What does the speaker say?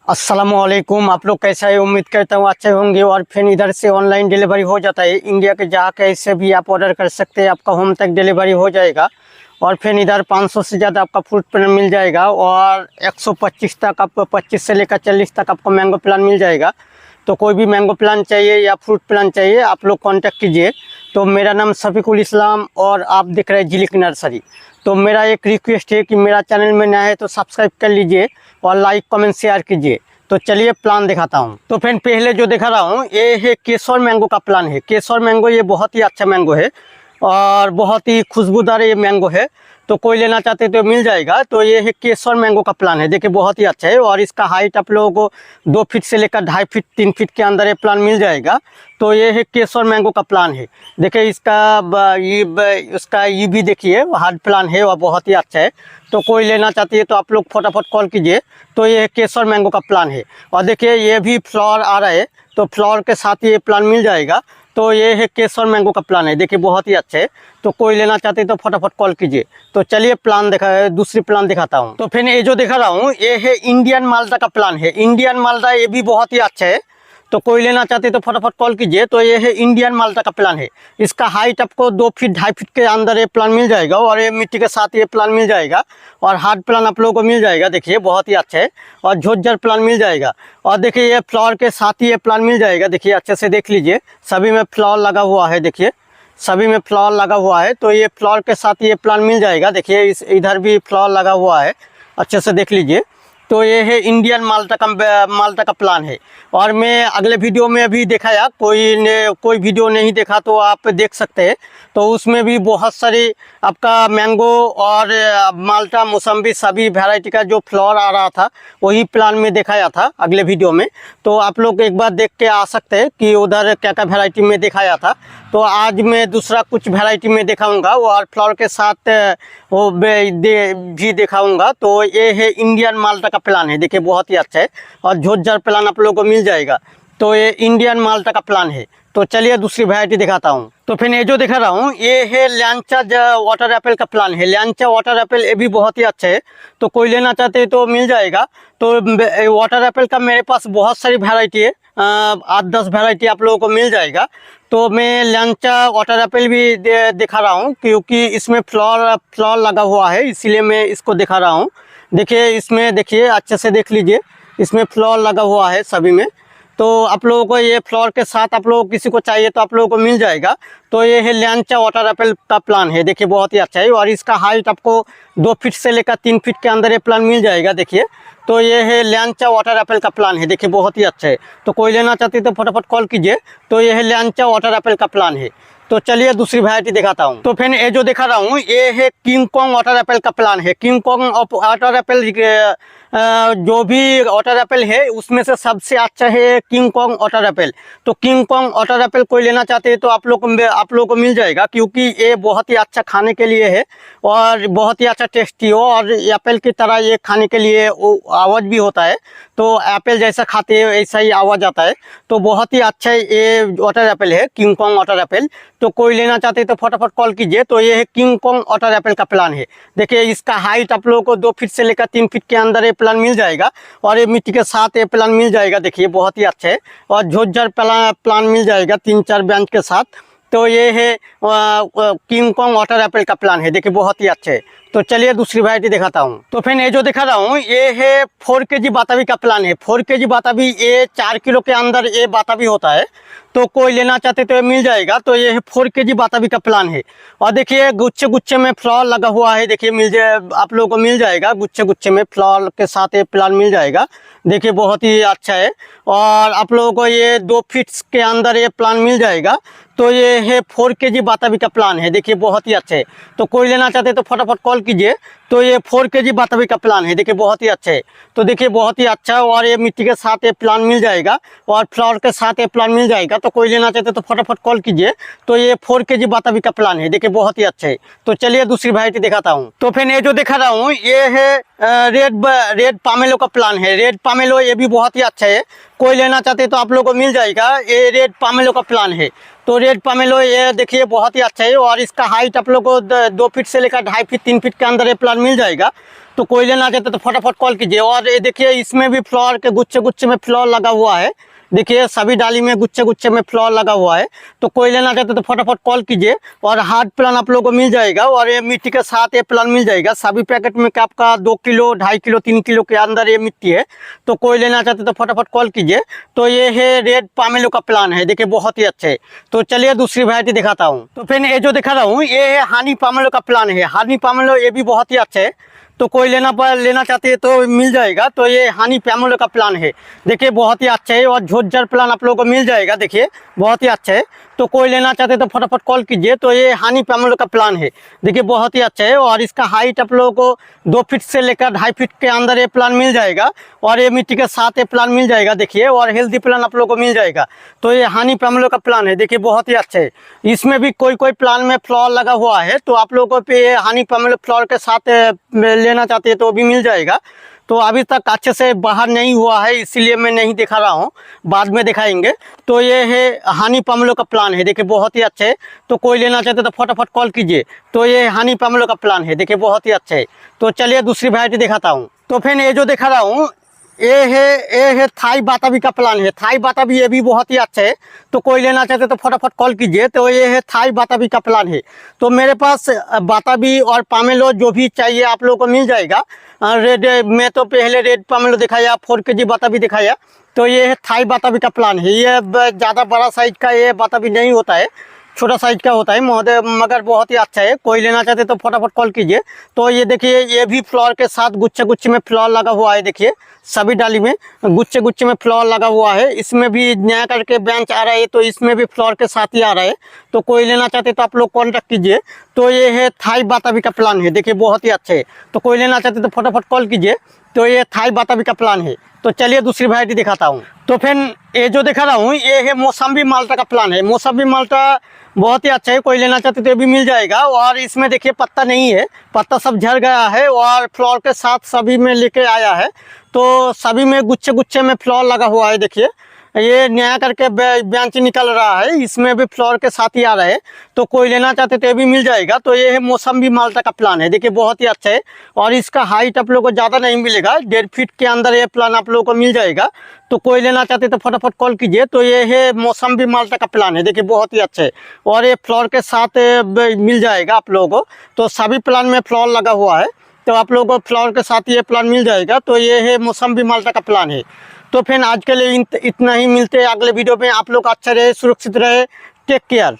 अस्सलामुअलैकुम। आप लोग कैसा है? उम्मीद करता हूँ अच्छे होंगे। और फिर इधर से ऑनलाइन डिलीवरी हो जाता है, इंडिया के जहाँ कैसे भी आप ऑर्डर कर सकते हैं, आपका होम तक डिलीवरी हो जाएगा। और फिर इधर 500 से ज़्यादा आपका फ्रूट प्लान मिल जाएगा और 125 तक आपको 25 से लेकर 40 तक आपको मैंगो प्लान मिल जाएगा। तो कोई भी मैंगो प्लान चाहिए या फ्रूट प्लान चाहिए आप लोग कांटेक्ट कीजिए। तो मेरा नाम शफीकुल इस्लाम और आप देख रहे हैं जिलिक नर्सरी। तो मेरा एक रिक्वेस्ट है कि मेरा चैनल में नया है तो सब्सक्राइब कर लीजिए और लाइक कमेंट शेयर कीजिए। तो चलिए प्लान दिखाता हूँ। तो फिर पहले जो दिखा रहा हूँ ये है केसर मैंगो का प्लान है। केसर मैंगो ये बहुत ही अच्छा मैंगो है और बहुत ही खुशबूदार ये मैंगो है। तो कोई लेना चाहते तो मिल जाएगा। तो ये है केसर मैंगो का प्लान है, देखिए बहुत ही अच्छा है। और इसका हाइट आप लोगों को 2 फीट से लेकर 2.5 फीट 3 फीट के अंदर ये प्लान मिल जाएगा। तो ये है केसर मैंगो का प्लान है। देखिए इसका उसका ये भी देखिए हार्ड प्लान है और बहुत ही अच्छा है। तो कोई लेना चाहती है तो आप लोग फटाफट कॉल कीजिए। तो ये केसर मैंगो का प्लान है और देखिए ये भी फ्लावर आ रहा है, तो फ्लावर के साथ ये प्लान मिल जाएगा। तो ये है केसर मैंगो का प्लान है, देखिए बहुत ही अच्छा है। तो कोई लेना चाहते हैं तो फटाफट कॉल कीजिए। तो चलिए प्लान दूसरी प्लान दिखाता हूँ। तो फिर ये जो दिखा रहा हूँ ये है इंडियन माल्टा का प्लान है। इंडियन माल्टा ये भी बहुत ही अच्छा है। तो कोई लेना चाहते तो फटाफट कॉल कीजिए। तो ये है इंडियन माल्टा का प्लान है। इसका हाइट आपको 2 फीट 2.5 फीट के अंदर ये प्लान मिल जाएगा और ये मिट्टी के साथ ये प्लान मिल जाएगा। और हार्ड प्लान आप लोगों को मिल जाएगा, देखिए बहुत ही अच्छा है। और झोझर प्लान मिल जाएगा। और देखिए ये फ्लावर के साथ ही ये प्लान मिल जाएगा, देखिए अच्छे से देख लीजिए। सभी में फ्लावर लगा हुआ है, देखिए सभी में फ्लावर लगा हुआ है। तो ये फ्लावर के साथ ये प्लान मिल जाएगा। देखिए इधर भी फ्लावर लगा हुआ है, अच्छे से देख लीजिए। तो ये है इंडियन माल्टा का प्लान है। और मैं अगले वीडियो में अभी दिखाया, कोई वीडियो नहीं देखा तो आप देख सकते हैं। तो उसमें भी बहुत सारी आपका मैंगो और माल्टा मौसम्बी सभी वैरायटी का जो फ्लावर आ रहा था वही प्लान में दिखाया था अगले वीडियो में। तो आप लोग एक बार देख के आ सकते हैं कि उधर क्या क्या वैरायटी में दिखाया था। तो आज मैं दूसरा कुछ वैरायटी में दिखाऊंगा और फ्लावर के साथ वो भी दिखाऊंगा। तो ये है इंडियन माल्टा का प्लान है, देखिए बहुत ही अच्छा है। और झोझर प्लान आप लोगों को मिल जाएगा। तो ये इंडियन माल्टा का प्लान है। तो चलिए दूसरी वैरायटी दिखाता हूँ। तो फिर ये जो दिखा रहा हूँ ये है ल्यांचा वाटर एप्पल का प्लान है। ल्यांचा वाटर एप्पल ये भी बहुत ही अच्छा है। तो कोई लेना चाहते हैं तो मिल जाएगा। तो वाटर एप्पल का मेरे पास बहुत सारी वैरायटी है, 8-10 वैरायटी आप लोगों को मिल जाएगा। तो मैं ल्यांचा वाटर एप्पल भी दिखा रहा हूँ क्योंकि इसमें फ्लावर लगा हुआ है, इसीलिए मैं इसको दिखा रहा हूँ। देखिए इसमें देखिए अच्छे से देख लीजिए, इसमें फ्लावर लगा हुआ है सभी में। तो आप लोगों को ये फ्लावर के साथ आप लोगों को किसी को चाहिए तो आप लोगों को मिल जाएगा। तो ये है ल्यांचा वाटर एप्पल का प्लान है, देखिए बहुत ही अच्छा है। और इसका हाइट आपको 2 फीट से लेकर 3 फीट के अंदर ये प्लान मिल जाएगा, देखिए। तो ये है ल्यांचा वाटर एप्पल का प्लान है, देखिए बहुत ही अच्छा है। तो कोई लेना चाहते तो फटाफट कॉल कीजिए। तो ये है ल्यांचा वाटर एप्पल का प्लान है। तो चलिए दूसरी वैरायटी दिखाता हूँ। तो फिर ये जो दिखा रहा हूँ ये है किंग कॉन्ग वाटर एप्पल का प्लान है। किंग कॉन्ग वाटर एप्पल जो भी वाटर एप्पल है उसमें से सबसे अच्छा है किंग कॉन्ग वाटर एप्पल। तो किंग कॉन्ग वाटर एप्पल कोई लेना चाहते हैं तो आप लोग को मिल जाएगा क्योंकि ये बहुत ही अच्छा खाने के लिए है और बहुत ही अच्छा टेस्टी हो। और एप्पल की तरह ये खाने के लिए आवाज़ भी होता है। तो एप्पल जैसा खाते हैं ऐसा ही आवाज़ आता है। तो बहुत ही अच्छा ये वाटर एप्पल है किंग कॉन्ग वाटर एप्पल। तो कोई लेना चाहते हैं तो फटाफट कॉल कीजिए। तो ये है किंग कॉन्ग वाटर एप्पल का प्लान है। देखिए इसका हाइट आप लोगों को 2 फीट से लेकर 3 फीट के अंदर ये प्लान मिल जाएगा और ये मिट्टी के साथ ये प्लान मिल जाएगा, देखिए बहुत ही अच्छा है। और झोझर प्लान मिल जाएगा 3-4 ब्रांच के साथ। तो ये है किंग कॉन्ग वाटर एप्पल का प्लान है, देखिए बहुत ही अच्छे है। तो चलिए दूसरी वैरायटी दिखाता हूँ। तो फिर ये जो दिखा रहा हूँ ये है 4 kg बाताबी का प्लान है। 4 kg बाताबी ये 4 किलो के अंदर ये बाताबी होता है। तो कोई लेना चाहते तो ये मिल जाएगा। तो ये है 4 kg बाताबी का प्लान है। और देखिए गुच्छे गुच्छे में फ्लावर लगा हुआ है, देखिए आप लोगों को मिल जाएगा। गुच्छे गुच्छे में फ्लावर के साथ ये प्लान मिल जाएगा, देखिए बहुत ही अच्छा है। और आप लोगों को ये 2 फीट के अंदर ये प्लान मिल जाएगा। तो ये है 4 kg बाताबी का प्लान है, देखिए बहुत ही अच्छे है। तो कोई लेना चाहते तो फटाफट कॉल कीजिए। तो ये 4 kg बाताबी का प्लान है, देखिए बहुत ही अच्छे है। तो देखिए बहुत ही अच्छा और ये मिट्टी के साथ ये प्लान मिल जाएगा और फ्लावर के साथ ये प्लान मिल जाएगा। तो कोई लेना चाहते तो फटाफट कॉल कीजिए। तो ये 4 kg बाताबी का प्लान है, देखिए बहुत ही अच्छे है। तो चलिए दूसरी वैरायटी दिखाता हूँ। तो फिर ये जो दिखा रहा हूँ ये है रेड पामेलो का प्लान है। रेड पामेलो ये भी बहुत ही अच्छा है। कोई लेना चाहते तो आप लोगों को मिल जाएगा। ये रेड पामेलो का प्लान है। तो रेड पामेलो ये देखिए बहुत ही अच्छा है और इसका हाइट आप लोग को 2 फीट से लेकर 2.5 फीट 3 फीट के अंदर ये प्लान मिल जाएगा। तो कोई लेना चाहते तो फटाफट कॉल कीजिए। और ये देखिए इसमें भी फ्लावर के गुच्छे गुच्छे में फ्लावर लगा हुआ है, देखिए सभी डाली में गुच्छे गुच्छे में फ्लावर लगा हुआ है। तो कोई लेना चाहते तो फटाफट कॉल कीजिए। और हार्ड प्लान आप लोगों को मिल जाएगा, और ये मिट्टी के साथ ये प्लान मिल जाएगा। सभी पैकेट में आपका 2 किलो 2.5 किलो 3 किलो के अंदर ये मिट्टी है। तो कोई लेना चाहते तो फटाफट कॉल कीजिए। तो ये है रेड पामेलो का प्लान है, देखिए बहुत ही अच्छे। तो चलिए दूसरी वैरायटी दिखाता हूँ। तो फिर ये जो दिखा रहा हूँ ये है हनी पामेलो का प्लान है। हनी पामेलो ये भी बहुत ही अच्छा है, तो कोई लेना चाहते हैं तो मिल जाएगा। तो ये हनी पामेलो का प्लान है, देखिए बहुत ही अच्छा है। और झोझर प्लान आप लोगों को मिल जाएगा, देखिए बहुत ही अच्छा है। तो कोई लेना चाहते हैं तो फटाफट कॉल कीजिए। तो ये हनी पामेलो का प्लान है, देखिए बहुत ही अच्छा है। और इसका हाइट आप लोगों को 2 फीट से लेकर 2.5 फीट के अंदर ये प्लान मिल जाएगा। और ये मिट्टी के साथ ये प्लान मिल जाएगा, देखिए। और हेल्दी प्लान आप लोगों को मिल जाएगा। तो ये हनी पामेलो का प्लान है, देखिए बहुत ही अच्छा है। इसमें भी कोई प्लान में फ्लावर लगा हुआ है, तो आप लोगों को पे हनी पामेलो फ्लावर के साथ लेना चाहते हैं तो भी मिल जाएगा। तो अभी तक अच्छे से बाहर नहीं हुआ है, इसीलिए मैं नहीं दिखा रहा हूँ, बाद में दिखाएंगे। तो ये है हनी पामेलो का प्लान है, देखिए बहुत ही अच्छा है। तो कोई लेना चाहते तो फटाफट कॉल कीजिए। तो ये हनी पामेलो का प्लान है, देखिए बहुत ही अच्छा है। तो चलिए दूसरी वैरायटी दिखाता हूँ। तो फिर ये जो दिखा रहा हूँ ये है थाई बाताबी का प्लान है। थाई बाताबी ये भी बहुत ही अच्छा है, तो कोई लेना चाहते तो फटाफट कॉल कीजिए। तो ये है थाई बाताबी का प्लान है। तो मेरे पास बाताबी और पामेलो जो भी चाहिए आप लोगों को मिल जाएगा। रेड में तो पहले रेड पामेलो दिखाया, 4 kg बाताबी दिखाया। तो ये है थाई बाताबी का प्लान है। ये ज़्यादा बड़ा साइज का ये बाताबी नहीं होता है, छोटा साइज का होता है महोदय, मगर बहुत ही अच्छा है। कोई लेना चाहते तो फटाफट कॉल कीजिए। तो ये देखिए ये भी फ्लावर के साथ गुच्छे गुच्छे में फ्लावर लगा हुआ है, देखिए सभी डाली में गुच्छे गुच्छे में फ्लावर लगा हुआ है। इसमें भी नया करके बेंच आ रहा है, तो इसमें भी फ्लावर के साथ ही आ रहा है। तो कोई लेना चाहते तो आप लोग कॉन्टैक्ट कीजिए। तो ये है थाई बाताबी का प्लान है, देखिए बहुत ही अच्छे है। तो कोई लेना चाहते तो फटाफट कॉल कीजिए। तो ये थाई बाताबी का प्लान है। तो चलिए दूसरी वैरायटी दिखाता हूँ। तो फिर ये जो दिखा रहा हूँ ये है मौसम्बी माल्टा का प्लान है। मौसम्बी माल्टा बहुत ही अच्छा है, कोई लेना चाहते तो ये भी मिल जाएगा। और इसमें देखिए पत्ता नहीं है, पत्ता सब झड़ गया है, और फ्लावर के साथ सभी में लेके आया है। तो सभी में गुच्छे गुच्छे में फ्लावर लगा हुआ है, देखिए ये नया करके बेंच निकल रहा है, इसमें भी फ्लावर के साथ ही आ रहा है। तो कोई लेना चाहते तो ये भी मिल जाएगा। तो ये है मौसम्बी माल्टा का प्लान है, देखिए बहुत ही अच्छा है। और इसका हाइट आप लोगों को ज़्यादा नहीं मिलेगा, 1.5 फीट के अंदर ये प्लान आप लोगों को मिल जाएगा। तो कोई लेना चाहते तो फटाफट कॉल कीजिए। तो ये है मौसम्बी माल्टा का प्लान है, देखिए बहुत ही अच्छा है। और ये फ्लावर के साथ मिल जाएगा आप लोगों को। तो सभी प्लान में फ्लावर लगा हुआ है, तो आप लोगों को फ्लावर के साथ ये प्लान मिल जाएगा। तो ये है मौसम्बी माल्टा का प्लान है। तो फिर आज के लिए इतना ही, मिलते हैं अगले वीडियो में। आप लोग अच्छा रहे, सुरक्षित रहे, टेक केयर।